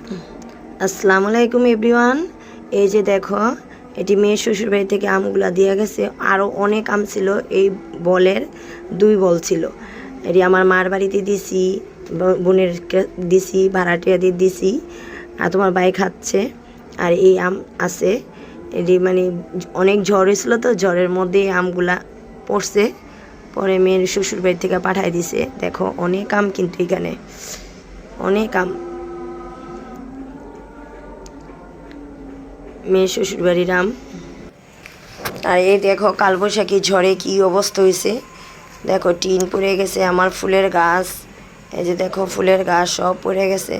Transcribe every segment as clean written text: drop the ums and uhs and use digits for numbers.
আসসালামু আলাইকুম এভরিওয়ান। এই যে দেখো, এটি মেয়ের শ্বশুর বাড়ি থেকে আমগুলা দিয়ে গেছে। আরও অনেক আম ছিল, এই বলের 2 বল ছিল। এটি আমার মার বাড়িতে দিছি, বোনের দিছি, ভাড়াটিয়া দিয়ে দিছি, আর তোমার ভাই খাচ্ছে। আর এই আম আছে, এটি মানে অনেক ঝড় হয়েছিল, তো ঝড়ের মধ্যে আমগুলা পড়ছে, পরে মেয়ের শ্বশুর বাড়ি থেকে পাঠাই দিছে। দেখো অনেক আম, কিন্তু এখানে অনেক আম। মেয়ের শ্বশুর বাড়ির আম। আর এই দেখো কালবৈশাখী ঝড়ে কি অবস্থা হয়েছে। দেখো টিন পড়ে গেছে, আমার ফুলের গাছ, এই যে দেখো ফুলের গাছ সব পড়ে গেছে,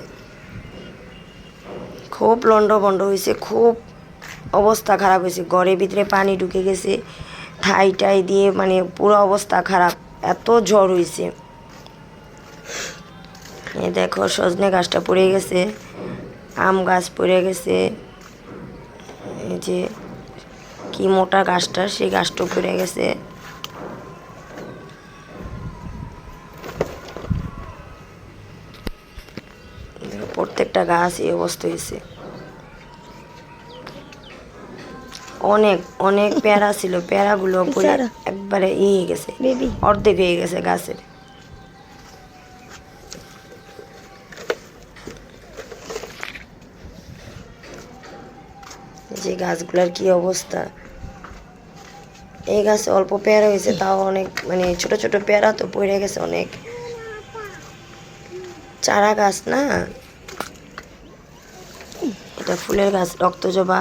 খুব লন্ডভন্ড হয়েছে, খুব অবস্থা খারাপ হয়েছে। ঘরের ভিতরে পানি ঢুকে গেছে, ঠাই টাই দিয়ে মানে পুরো অবস্থা খারাপ, এত ঝড় হয়েছে। এই দেখো সজনে গাছটা পড়ে গেছে, আম গাছ পড়ে গেছে, এই যে কি মোটা গাছটা, সেই গাছটা পড়ে গেছে। প্রত্যেকটা গাছ এই অবস্থা হয়েছে। অনেক অনেক পেয়ারা ছিল, পেয়ারাগুলো পড়ে একবারে হয়ে গেছে, অর্ধেক হয়ে গেছে গাছের। যে গাছগুলার কি অবস্থা। এই গাছে অল্প পেয়ারা হয়েছে, তাও অনেক মানে ছোট ছোট পেয়ারা তো পড়ে গেছে অনেক। চারা গাছ না, এটা ফুলের গাছ, রক্তজবা।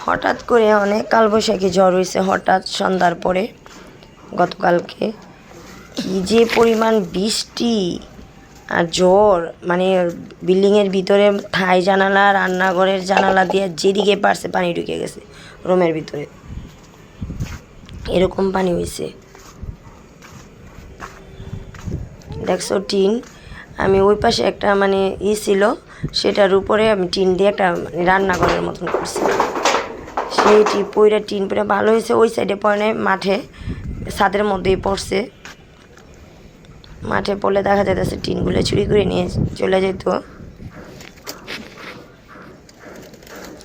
হঠাৎ করে অনেক কালবৈশাখী ঝড় হয়েছে, হঠাৎ সন্ধ্যার পরে গতকালকে। কি যে পরিমাণ বৃষ্টি আর ঝড়, মানে বিল্ডিংয়ের ভিতরে ঠাই জানালা, রান্নাঘরের জানালা দিয়ে যেদিকে পারছে পানি ঢুকে গেছে রুমের ভিতরে, এরকম পানি হয়েছে। দেখছো টিন, আমি ওই পাশে একটা মানে ছিল, সেটার উপরে আমি টিন দিয়ে একটা মানে রান্নাঘরের মতন করছি। সেই টিন পরে ভালো হয়েছে, ওই সাইডে পড়ে মাঠে ছাদের মধ্যেই পড়ছে। মাঠে পড়লে দেখা যাইতেছে টিনগুলো চুরি করে নিয়ে চলে যেত।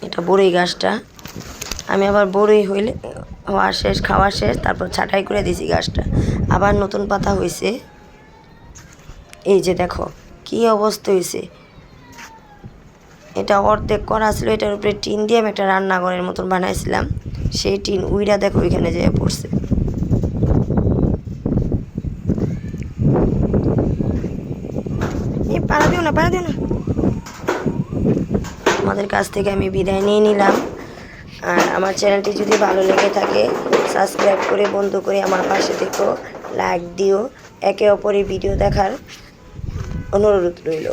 এটা বড়ই গাছটা, আমি আবার বড়ই হইলে হওয়া শেষ, খাওয়া শেষ, তারপর ছাঁটাই করে দিয়েছি গাছটা, আবার নতুন পাতা হয়েছে। এই যে দেখো কি অবস্থা হয়েছে। এটা অর্ধেক করা ছিল, এটার উপরে টিন দিয়ে আমি একটা রান্নাঘরের মতন বানাইছিলাম, সেই টিন উইরা দেখো ওইখানে যেয়ে পড়ছে। পাড়া দিও না, পাড়া দিও না। আমাদের কাছ থেকে আমি বিদায় নিয়ে নিলাম। আর আমার চ্যানেলটি যদি ভালো লেগে থাকে, সাবস্ক্রাইব করে বন্ধু করে আমার পাশে থেকো, লাইক দিও, একে অপরের ভিডিও দেখার অনুরোধ রইল।